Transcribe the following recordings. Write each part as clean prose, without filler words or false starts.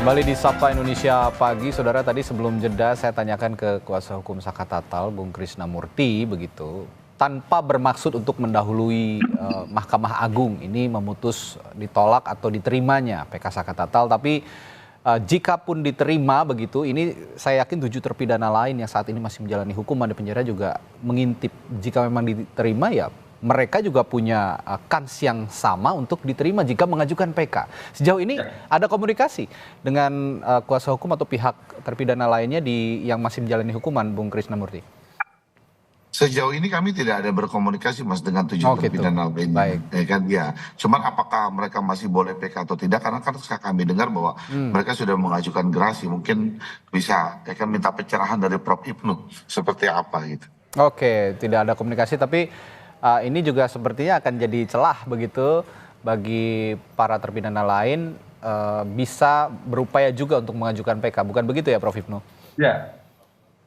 Kembali di Sapa Indonesia Pagi, saudara, tadi sebelum jeda saya tanyakan ke kuasa hukum Saka Tatal, Bung Krisnamurti, begitu, tanpa bermaksud untuk mendahului Mahkamah Agung ini memutus ditolak atau diterimanya PK Saka Tatal, tapi jika pun diterima begitu, ini saya yakin 7 terpidana lain yang saat ini masih menjalani hukuman di penjara juga mengintip. Jika memang diterima, ya mereka juga punya kans yang sama untuk diterima jika mengajukan PK. Sejauh ini ada komunikasi dengan kuasa hukum atau pihak terpidana lainnya yang masih menjalani hukuman, Bung Krisnamurti? Sejauh ini kami tidak ada berkomunikasi, Mas, dengan 7 terpidana lainnya. Ya kan, ya. Cuman apakah mereka masih boleh PK atau tidak? Karena kan kami dengar bahwa mereka sudah mengajukan gerasi. Mungkin bisa ya kan minta pencerahan dari Prof. Ibnu seperti apa gitu. Oke, tidak ada komunikasi, tapi ini juga sepertinya akan jadi celah begitu bagi para terpidana lain bisa berupaya juga untuk mengajukan PK. Bukan begitu ya, Prof. Ibnu? Ya.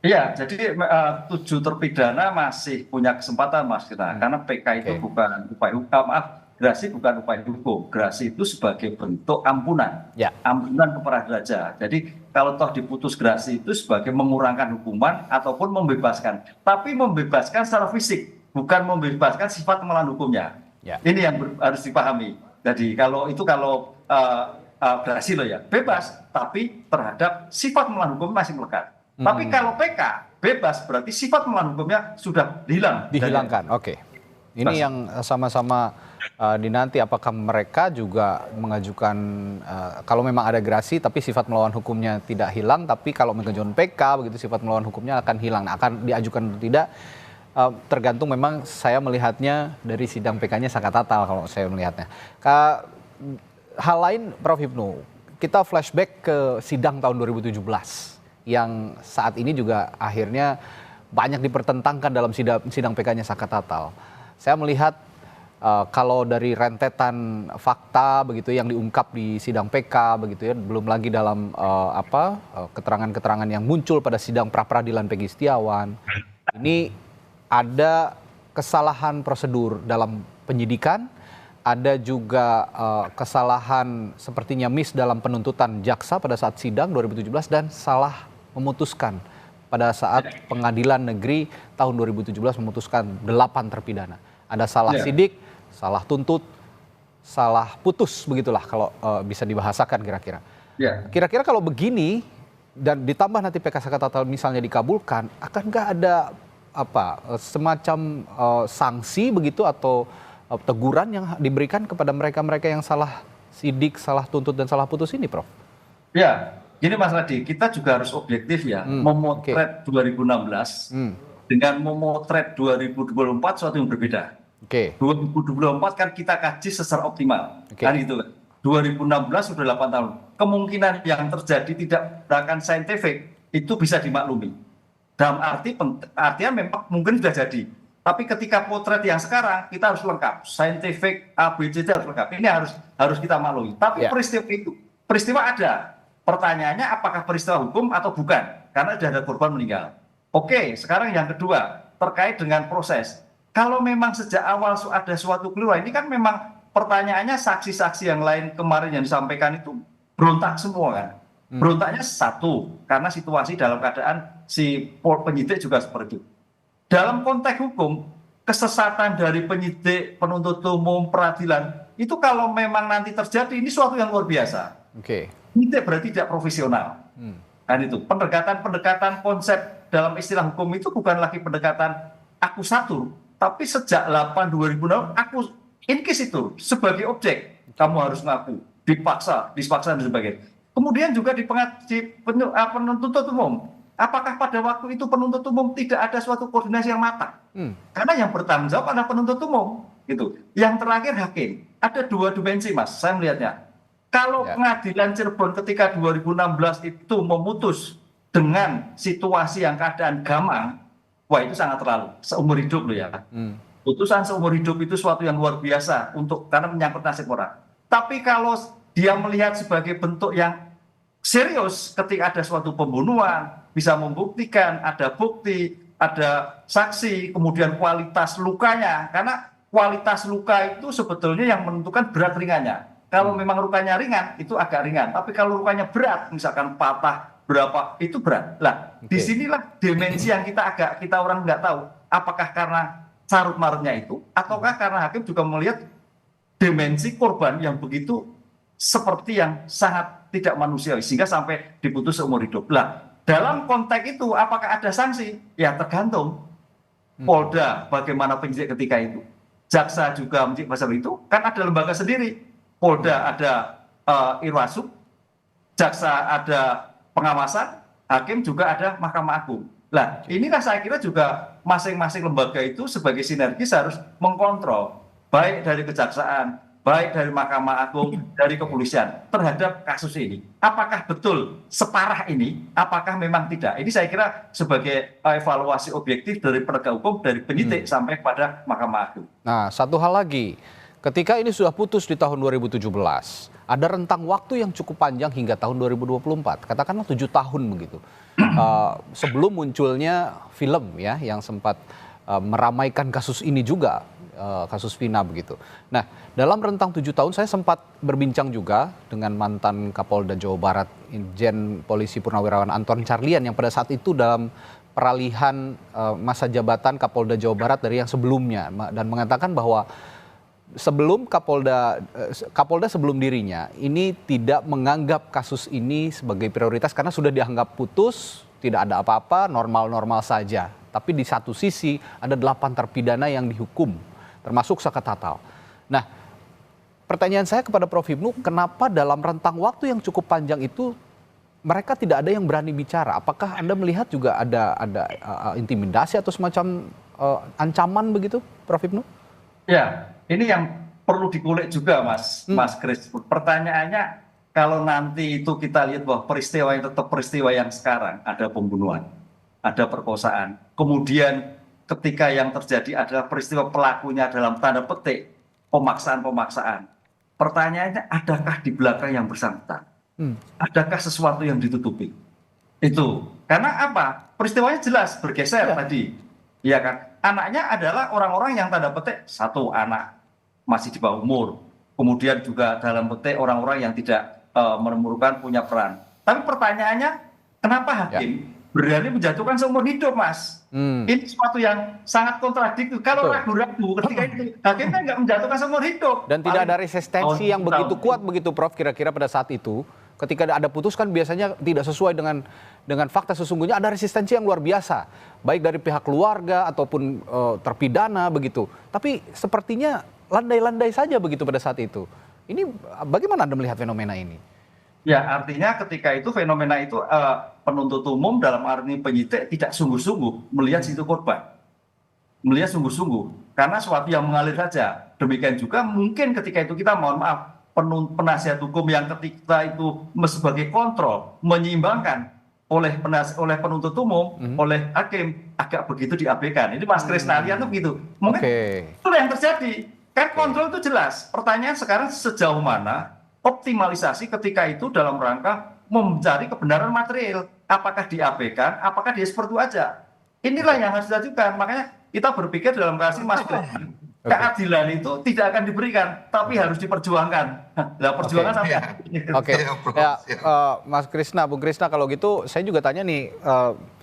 Iya, jadi 7 terpidana masih punya kesempatan, Mas, kita. Karena PK itu bukan upaya hukum, gerasi bukan upaya hukum. Gerasi itu sebagai bentuk ampunan, ampunan kepada raja. Jadi kalau toh diputus gerasi itu sebagai mengurangkan hukuman ataupun membebaskan. Tapi membebaskan secara fisik, bukan membebaskan sifat melawan hukumnya. Ini yang harus dipahami. Jadi kalau gerasi loh ya, bebas, tapi terhadap sifat melawan hukum masih melekat. Tapi kalau PK bebas berarti sifat melawan hukumnya sudah dihilangkan. Oke. Ini yang sama-sama dinanti, apakah mereka juga mengajukan kalau memang ada gerasi tapi sifat melawan hukumnya tidak hilang, tapi kalau mengajukan PK begitu sifat melawan hukumnya akan hilang. Nah, akan diajukan atau tidak tergantung, memang saya melihatnya dari sidang PK-nya Saka Tatal kalau saya melihatnya. Hal lain, Prof. Ibnu, kita flashback ke sidang tahun 2017. Yang saat ini juga akhirnya banyak dipertentangkan dalam sidang PK-nya Saka Tatal. Saya melihat kalau dari rentetan fakta begitu yang diungkap di sidang PK begitu ya, belum lagi dalam keterangan-keterangan yang muncul pada sidang pra-peradilan Peggy Setiawan, ini ada kesalahan prosedur dalam penyidikan, ada juga kesalahan sepertinya miss dalam penuntutan jaksa pada saat sidang 2017 dan salah memutuskan pada saat pengadilan negeri tahun 2017 memutuskan 8 terpidana. Ada salah sidik, salah tuntut, salah putus, begitulah kalau bisa dibahasakan kira-kira. Kira-kira kalau begini dan ditambah nanti PK Saka Tatal misalnya dikabulkan, akan nggak ada semacam sanksi begitu atau teguran yang diberikan kepada mereka-mereka yang salah sidik, salah tuntut dan salah putus ini, Prof? Ya. Gini Mas Radi, kita juga harus objektif ya, memotret 2016 dengan memotret 2024 suatu yang berbeda. 2024 kan kita kaji secara optimal, kan gitu kan. 2016 sudah 8 tahun. Kemungkinan yang terjadi tidak berdasarkan saintifik itu bisa dimaklumi. Dalam artian memang mungkin sudah jadi. Tapi ketika potret yang sekarang kita harus lengkap, saintifik ABCD harus lengkap. Ini harus kita maklumi. Tapi peristiwa ada. Pertanyaannya apakah peristiwa hukum atau bukan? Karena sudah ada korban meninggal. Oke, sekarang yang kedua, terkait dengan proses. Kalau memang sejak awal ada suatu keliru, ini kan memang pertanyaannya saksi-saksi yang lain kemarin yang disampaikan itu berontak semua kan. Berontaknya satu, karena situasi dalam keadaan si penyidik juga seperti itu. Dalam konteks hukum, kesesatan dari penyidik, penuntut umum, peradilan, itu kalau memang nanti terjadi, ini suatu yang luar biasa. Penyidik berarti tidak profesional. Kan itu pendekatan konsep dalam istilah hukum itu bukan lagi pendekatan akusatur, tapi sejak 2006 aku inquisitur sebagai objek, kamu harus ngaku, dipaksa dan sebagainya. Kemudian juga di penuntut umum, apakah pada waktu itu penuntut umum tidak ada suatu koordinasi yang matang? Karena yang bertanggung jawab adalah penuntut umum, gitu. Yang terakhir hakim. Ada 2 dimensi, Mas, saya melihatnya. Kalau pengadilan Cirebon ketika 2016 itu memutus dengan situasi yang keadaan gamang, wah itu sangat terlalu, seumur hidup loh ya. Putusan seumur hidup itu suatu yang luar biasa karena menyangkut nasib orang. Tapi kalau dia melihat sebagai bentuk yang serius ketika ada suatu pembunuhan, bisa membuktikan, ada bukti, ada saksi, kemudian kualitas lukanya, karena kualitas luka itu sebetulnya yang menentukan berat ringannya. Kalau memang lukanya ringan, itu agak ringan. Tapi kalau lukanya berat, misalkan patah berapa, itu berat. Lah, disinilah dimensi yang kita orang nggak tahu. Apakah karena carut marutnya itu, ataukah karena hakim juga melihat dimensi korban yang begitu seperti yang sangat tidak manusiawi, sehingga sampai diputus seumur hidup. Lah, dalam konteks itu, apakah ada sanksi? Ya tergantung. Polda bagaimana penyidik ketika itu. Jaksa juga menyidik pasal itu, kan ada lembaga sendiri. Polda ada Irwasum, jaksa ada pengawasan, hakim juga ada Mahkamah Agung. Nah, inilah saya kira juga masing-masing lembaga itu sebagai sinergis harus mengkontrol, baik dari kejaksaan, baik dari Mahkamah Agung, dari kepolisian terhadap kasus ini. Apakah betul separah ini? Apakah memang tidak? Ini saya kira sebagai evaluasi objektif dari penegak hukum, dari penyidik sampai pada Mahkamah Agung. Nah, satu hal lagi, ketika ini sudah putus di tahun 2017, ada rentang waktu yang cukup panjang hingga tahun 2024, katakanlah 7 tahun begitu. Sebelum munculnya film ya yang sempat meramaikan kasus ini juga, kasus Vina begitu. Nah, dalam rentang 7 tahun saya sempat berbincang juga dengan mantan Kapolda Jawa Barat, Irjen Polisi Purnawirawan Anton Carlian yang pada saat itu dalam peralihan masa jabatan Kapolda Jawa Barat dari yang sebelumnya, dan mengatakan bahwa sebelum Kapolda sebelum dirinya ini tidak menganggap kasus ini sebagai prioritas karena sudah dianggap putus, tidak ada apa-apa, normal-normal saja. Tapi di satu sisi ada 8 terpidana yang dihukum, termasuk Saka Tatal. Nah, pertanyaan saya kepada Prof. Hipnu, kenapa dalam rentang waktu yang cukup panjang itu mereka tidak ada yang berani bicara? Apakah Anda melihat juga ada intimidasi atau semacam ancaman begitu, Prof. Hipnu? Ya, ini yang perlu dikulik juga, Mas Kris. Pertanyaannya, kalau nanti itu kita lihat bahwa peristiwa yang tetap peristiwa yang sekarang, ada pembunuhan, ada perkosaan, kemudian ketika yang terjadi adalah peristiwa pelakunya dalam tanda petik pemaksaan-pemaksaan. Pertanyaannya, adakah di belakang yang bersangkutan? Adakah sesuatu yang ditutupi? Itu. Karena apa? Peristiwanya jelas bergeser tadi. Iya kan? Anaknya adalah orang-orang yang tanda petik satu anak masih di bawah umur. Kemudian juga dalam petik orang-orang yang tidak memerlukan punya peran. Tapi pertanyaannya, kenapa hakim berani menjatuhkan seumur hidup, Mas? Ini sesuatu yang sangat kontradiktif. Kalau ragu-ragu ketika itu, hakimnya nggak menjatuhkan seumur hidup. Dan tidak ada resistensi yang begitu kuat begitu, Prof, kira-kira pada saat itu. Ketika ada putus kan biasanya tidak sesuai dengan fakta, sesungguhnya ada resistensi yang luar biasa. Baik dari pihak keluarga ataupun terpidana begitu. Tapi sepertinya landai-landai saja begitu pada saat itu. Ini bagaimana Anda melihat fenomena ini? Ya, artinya ketika itu fenomena itu penuntut umum dalam arti penyidik tidak sungguh-sungguh melihat situ korban. Melihat sungguh-sungguh. Karena sesuatu yang mengalir saja. Demikian juga mungkin ketika itu kita mohon maaf, penasihat hukum yang ketika itu sebagai kontrol menyeimbangkan oleh penuntut umum, oleh hakim agak begitu diabaikan. Ini Mas Krisnalian tuh begitu. Mungkin itu yang terjadi. Kan kontrol itu jelas. Pertanyaan sekarang sejauh mana optimalisasi ketika itu dalam rangka mencari kebenaran material. Apakah diabaikan, apakah dia seperti itu aja. Inilah yang harus dilakukan. Makanya kita berpikir dalam kasus Mas Krisna. Keadilan itu tidak akan diberikan, tapi harus diperjuangkan. Nah, perjuangan sampai. Mas Krisna, Bung Krisna, kalau gitu saya juga tanya nih,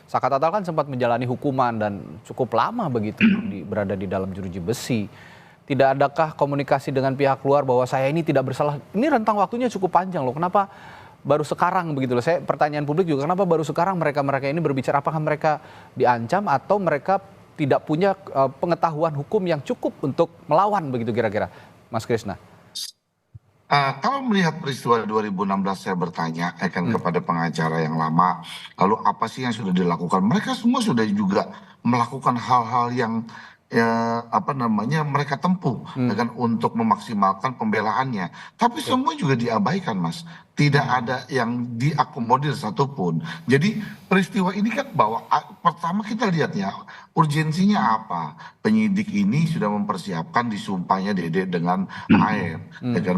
Saka Tatal kan sempat menjalani hukuman dan cukup lama begitu berada di dalam jeruji besi. Tidak adakah komunikasi dengan pihak luar bahwa saya ini tidak bersalah? Ini rentang waktunya cukup panjang loh. Kenapa baru sekarang begitu loh? Saya pertanyaan publik juga, kenapa baru sekarang mereka ini berbicara? Apakah mereka diancam atau mereka tidak punya pengetahuan hukum yang cukup untuk melawan begitu kira-kira, Mas Krisna? Kalau melihat peristiwa 2016 saya bertanya kepada pengacara yang lama, lalu apa sih yang sudah dilakukan? Mereka semua sudah juga melakukan hal-hal yang mereka tempuh untuk memaksimalkan pembelaannya. Tapi semua juga diabaikan, Mas. Tidak ada yang diakomodir satupun. Jadi peristiwa ini kan bahwa pertama kita lihat ya, urgensinya apa? Penyidik ini sudah mempersiapkan disumpahnya Dede dengan air,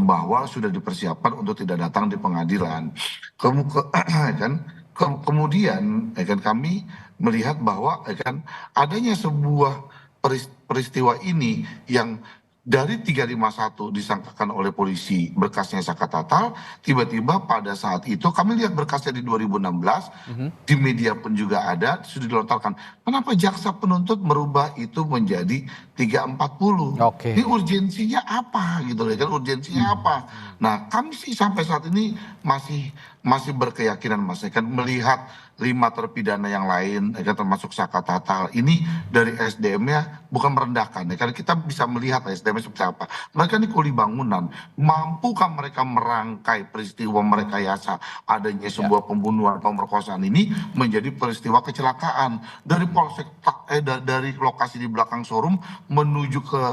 bahwa sudah dipersiapkan untuk tidak datang di pengadilan. Kemudian kami melihat bahwa adanya sebuah peristiwa ini yang dari 351 disangkakan oleh polisi berkasnya Saka Tatal, tiba-tiba pada saat itu kami lihat berkasnya di 2016, di media pun juga ada, sudah dilontarkan. Kenapa jaksa penuntut merubah itu menjadi 340? Ini urgensinya apa gitu loh kan, urgensinya apa? Nah, kami sih sampai saat ini masih berkeyakinan Mas, kan melihat 5 terpidana yang lain, kan termasuk Saka Tatal ini dari SDM-nya bukan merendahkan, kan kita bisa melihat SDM-nya seperti apa. Mereka ini kuli bangunan, mampukah mereka merangkai peristiwa merekayasa adanya sebuah pembunuhan, pemerkosaan ini menjadi peristiwa kecelakaan dari polsek dari lokasi di belakang showroom menuju ke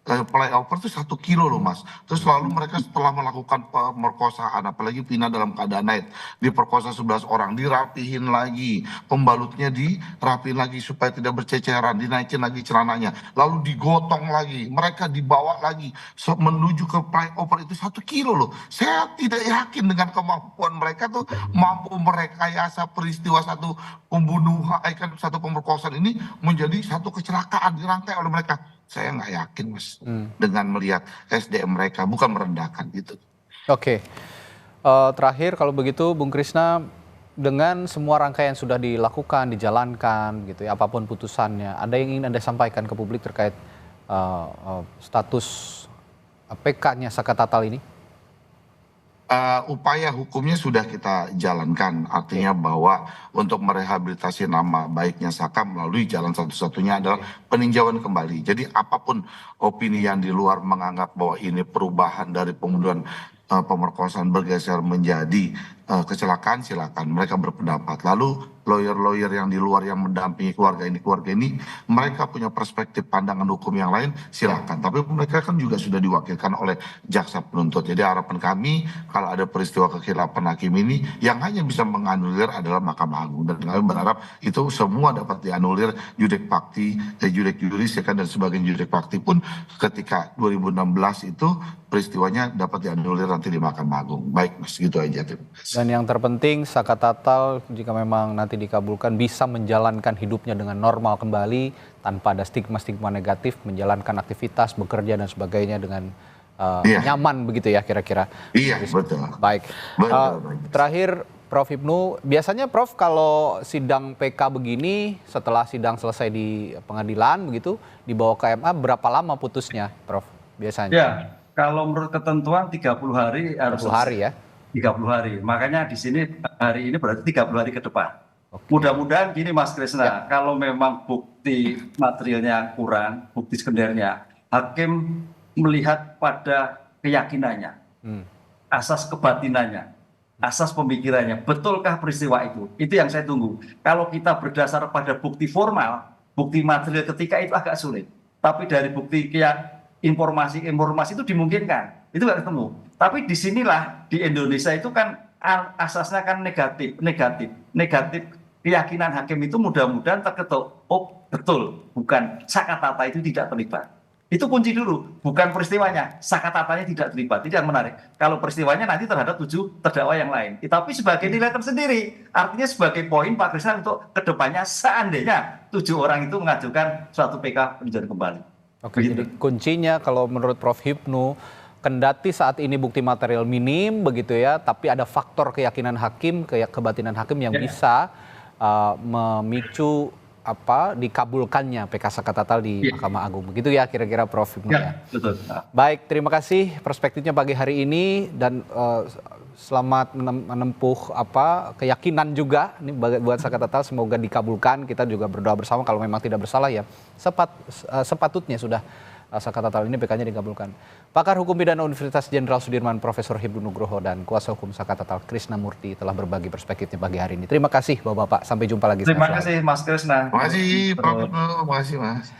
flyover itu 1 kilo loh Mas. Terus lalu mereka setelah melakukan pemerkosaan, apalagi Vina dalam keadaan naik, diperkosa 11 orang, dirapihin lagi, pembalutnya dirapihin lagi supaya tidak berceceran, dinaikin lagi celananya, lalu digotong lagi, mereka dibawa lagi menuju ke flyover itu 1 kilo loh. Saya tidak yakin dengan kemampuan mereka tuh mampu merekayasa peristiwa satu pembunuhan, satu pemerkosaan ini menjadi satu kecelakaan dirangkai oleh mereka. Saya nggak yakin Mas dengan melihat SDM mereka, bukan merendahkan gitu. Oke. Terakhir kalau begitu Bung Krisna, dengan semua rangkaian sudah dilakukan, dijalankan gitu ya, apapun putusannya, ada yang ingin Anda sampaikan ke publik terkait status PK-nya Saka Tatal ini? Upaya hukumnya sudah kita jalankan, artinya bahwa untuk merehabilitasi nama baiknya Saka melalui jalan satu-satunya adalah peninjauan kembali. Jadi apapun opini yang di luar menganggap bahwa ini perubahan dari pembunuhan, pemerkosaan bergeser menjadi kecelakaan, silakan mereka berpendapat. Lalu lawyer-lawyer yang di luar yang mendampingi keluarga ini, mereka punya perspektif pandangan hukum yang lain, silakan. Tapi mereka kan juga sudah diwakilkan oleh jaksa penuntut. Jadi harapan kami kalau ada peristiwa kekhilafan hakim ini, yang hanya bisa menganulir adalah Mahkamah Agung. Dan kami berharap itu semua dapat dianulir judek fakti, judek juris, dan sebagian judek fakti pun ketika 2016 itu peristiwanya dapat dianulir nanti di Mahkamah Agung. Baik Mas, gitu aja. Dan yang terpenting Saka Tatal jika memang nanti dikabulkan bisa menjalankan hidupnya dengan normal kembali tanpa ada stigma-stigma negatif, menjalankan aktivitas, bekerja dan sebagainya dengan nyaman begitu ya kira-kira. Iya, betul. Baik. Terakhir Prof Hipnu, biasanya Prof kalau sidang PK begini setelah sidang selesai di pengadilan begitu dibawa ke MA berapa lama putusnya Prof biasanya? Ya, kalau menurut ketentuan 30 hari harus 30 hari ya. 30 hari. Makanya di sini hari ini berarti 30 hari ke depan. Mudah-mudahan gini Mas Krisna, kalau memang bukti materialnya kurang, bukti sekundernya, hakim melihat pada keyakinannya, asas kebatinannya, asas pemikirannya, betulkah peristiwa itu? Itu yang saya tunggu. Kalau kita berdasar pada bukti formal, bukti material ketika itu agak sulit. Tapi dari bukti informasi itu dimungkinkan, itu nggak ketemu. Tapi disinilah di Indonesia itu kan asasnya kan negatif. Keyakinan hakim itu mudah-mudahan terketuk. Oh betul, bukan Saka Tatal itu tidak terlibat. Itu kunci dulu, bukan peristiwanya. Saka Tatalnya tidak terlibat, itu yang menarik. Kalau peristiwanya nanti terhadap 7 terdakwa yang lain. Tapi sebagai nilai tersendiri, artinya sebagai poin Pak Krisna untuk kedepannya seandainya 7 orang itu mengajukan suatu PK peninjauan kembali. Oke, jadi kuncinya kalau menurut Prof Hipnu, kendati saat ini bukti material minim begitu ya, tapi ada faktor keyakinan hakim, kebatinan hakim yang bisa memicu dikabulkannya PK Saka Tatal di Mahkamah Agung. Begitu ya kira-kira Prof Hipnu ya. Betul. Baik, terima kasih perspektifnya pagi hari ini dan selamat menempuh keyakinan juga ini buat Saka Tatal, semoga dikabulkan. Kita juga berdoa bersama kalau memang tidak bersalah ya. Sepatutnya sudah Saka Tatal ini PK-nya dikabulkan. Pakar Hukum Pidana Universitas Jenderal Sudirman Profesor Hipnu Nugroho dan kuasa hukum Saka Tatal Krisna Murty telah berbagi perspektifnya pagi hari ini. Terima kasih Bapak-bapak, sampai jumpa lagi. Terima kasih Mas Krisna. Terima kasih Prof. Terima kasih Mas.